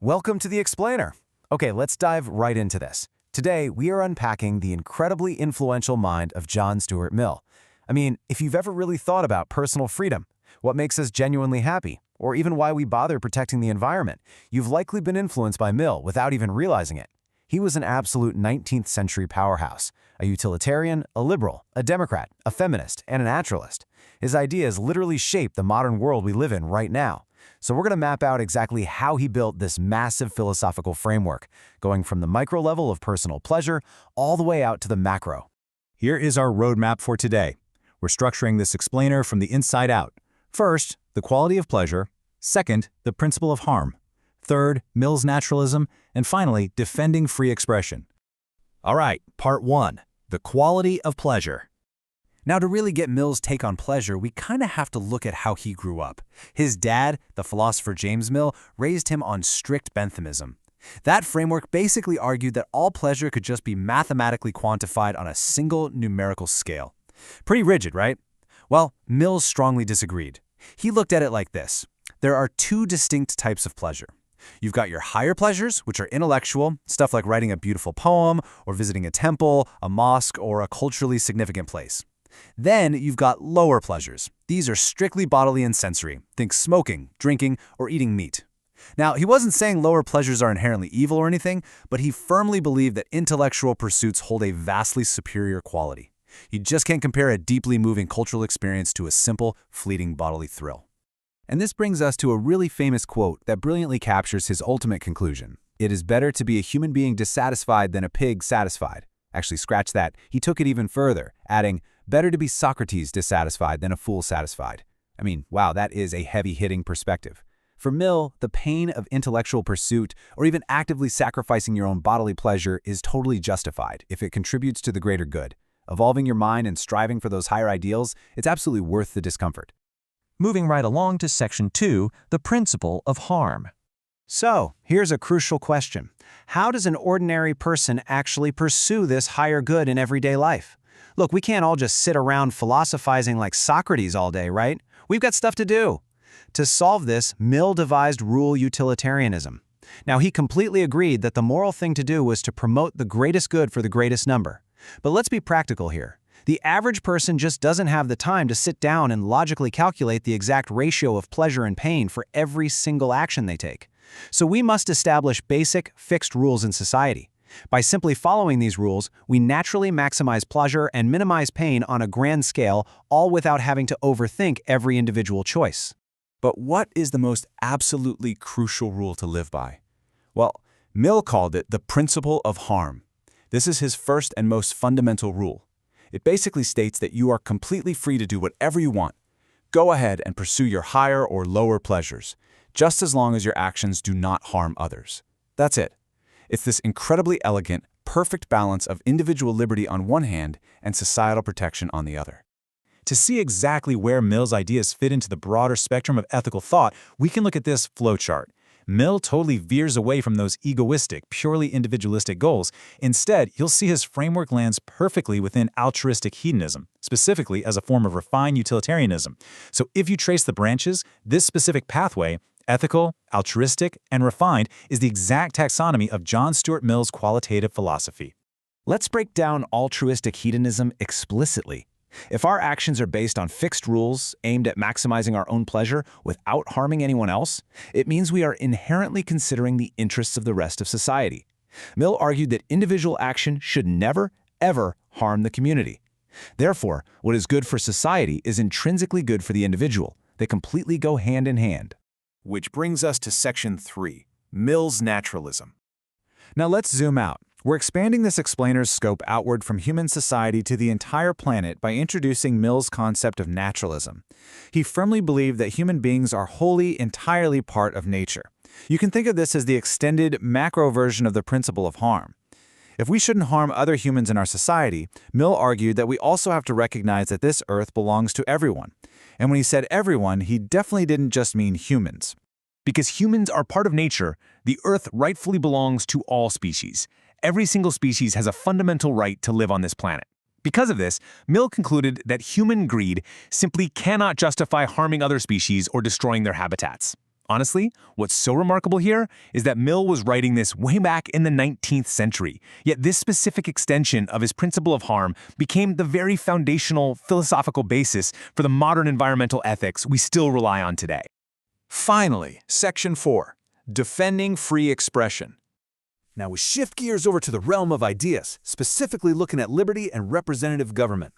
Welcome to the Explainer. Okay, let's dive right into this. Today, we are unpacking the incredibly influential mind of John Stuart Mill. I mean, if you've ever really thought about personal freedom, what makes us genuinely happy, or even why we bother protecting the environment, you've likely been influenced by Mill without even realizing it. He was an absolute 19th century powerhouse, a utilitarian, a liberal, a Democrat, a feminist, and a naturalist. His ideas literally shape the modern world we live in right now. So we're going to map out exactly how he built this massive philosophical framework, going from the micro level of personal pleasure all the way out to the macro. Here is our roadmap for today. We're structuring this explainer from the inside out. First, the quality of pleasure. Second, the principle of harm. Third, Mill's naturalism. And finally, defending free expression. All right, part 1, the quality of pleasure. Now, to really get Mill's take on pleasure, we kind of have to look at how he grew up. His dad, the philosopher James Mill, raised him on strict Benthamism. That framework basically argued that all pleasure could just be mathematically quantified on a single numerical scale. Pretty rigid, right? Well, Mill strongly disagreed. He looked at it like this. There are two distinct types of pleasure. You've got your higher pleasures, which are intellectual, stuff like writing a beautiful poem or visiting a temple, a mosque, or a culturally significant place. Then you've got lower pleasures. These are strictly bodily and sensory. Think smoking, drinking, or eating meat. Now, he wasn't saying lower pleasures are inherently evil or anything, but he firmly believed that intellectual pursuits hold a vastly superior quality. You just can't compare a deeply moving cultural experience to a simple, fleeting bodily thrill. And this brings us to a really famous quote that brilliantly captures his ultimate conclusion. It is better to be a human being dissatisfied than a pig satisfied. Actually, scratch that. He took it even further, adding, better to be Socrates dissatisfied than a fool satisfied. I mean, wow, that is a heavy-hitting perspective. For Mill, the pain of intellectual pursuit, or even actively sacrificing your own bodily pleasure, is totally justified if it contributes to the greater good. Evolving your mind and striving for those higher ideals, it's absolutely worth the discomfort. Moving right along to Section 2, the principle of harm. So, here's a crucial question. How does an ordinary person actually pursue this higher good in everyday life? Look, we can't all just sit around philosophizing like Socrates all day, right? We've got stuff to do. To solve this, Mill devised rule-utilitarianism. Now, he completely agreed that the moral thing to do was to promote the greatest good for the greatest number. But let's be practical here. The average person just doesn't have the time to sit down and logically calculate the exact ratio of pleasure and pain for every single action they take. So we must establish basic, fixed rules in society. By simply following these rules, we naturally maximize pleasure and minimize pain on a grand scale, all without having to overthink every individual choice. But what is the most absolutely crucial rule to live by? Well, Mill called it the principle of harm. This is his first and most fundamental rule. It basically states that you are completely free to do whatever you want. Go ahead and pursue your higher or lower pleasures, just as long as your actions do not harm others. That's it. It's this incredibly elegant, perfect balance of individual liberty on one hand and societal protection on the other. To see exactly where Mill's ideas fit into the broader spectrum of ethical thought, we can look at this flowchart. Mill totally veers away from those egoistic, purely individualistic goals. Instead, you'll see his framework lands perfectly within altruistic hedonism, specifically as a form of refined utilitarianism. So if you trace the branches, this specific pathway, ethical, altruistic, and refined, is the exact taxonomy of John Stuart Mill's qualitative philosophy. Let's break down altruistic hedonism explicitly. If our actions are based on fixed rules aimed at maximizing our own pleasure without harming anyone else, it means we are inherently considering the interests of the rest of society. Mill argued that individual action should never, ever harm the community. Therefore, what is good for society is intrinsically good for the individual. They completely go hand in hand. Which brings us to Section 3, Mill's naturalism. Now let's zoom out. We're expanding this explainer's scope outward from human society to the entire planet by introducing Mill's concept of naturalism. He firmly believed that human beings are wholly, entirely part of nature. You can think of this as the extended, macro version of the principle of harm. If we shouldn't harm other humans in our society, Mill argued that we also have to recognize that this earth belongs to everyone. And when he said everyone, he definitely didn't just mean humans. Because humans are part of nature, the earth rightfully belongs to all species. Every single species has a fundamental right to live on this planet. Because of this, Mill concluded that human greed simply cannot justify harming other species or destroying their habitats. Honestly, what's so remarkable here is that Mill was writing this way back in the 19th century, yet this specific extension of his principle of harm became the very foundational philosophical basis for the modern environmental ethics we still rely on today. Finally, Section 4, defending free expression. Now we shift gears over to the realm of ideas, specifically looking at liberty and representative government.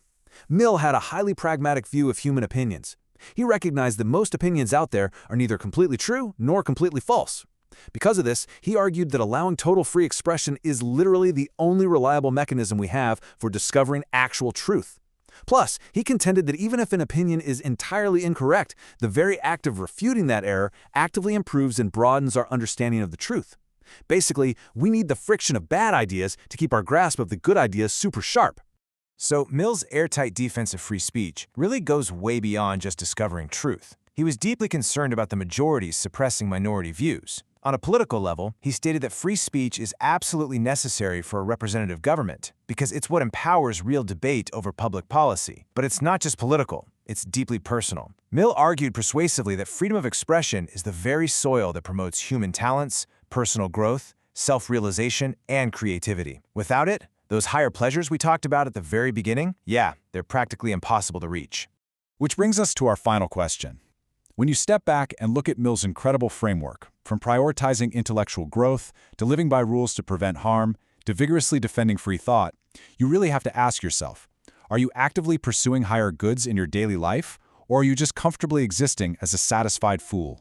Mill had a highly pragmatic view of human opinions. He recognized that most opinions out there are neither completely true nor completely false. Because of this, he argued that allowing total free expression is literally the only reliable mechanism we have for discovering actual truth. Plus, he contended that even if an opinion is entirely incorrect, the very act of refuting that error actively improves and broadens our understanding of the truth. Basically, we need the friction of bad ideas to keep our grasp of the good ideas super sharp. So Mill's airtight defense of free speech really goes way beyond just discovering truth. He was deeply concerned about the majorities suppressing minority views. On a political level, he stated that free speech is absolutely necessary for a representative government because it's what empowers real debate over public policy. But it's not just political, it's deeply personal. Mill argued persuasively that freedom of expression is the very soil that promotes human talents, personal growth, self-realization, and creativity. Without it, those higher pleasures we talked about at the very beginning, they're practically impossible to reach. Which brings us to our final question. When you step back and look at Mill's incredible framework, from prioritizing intellectual growth, to living by rules to prevent harm, to vigorously defending free thought, you really have to ask yourself, are you actively pursuing higher goods in your daily life, or are you just comfortably existing as a satisfied fool?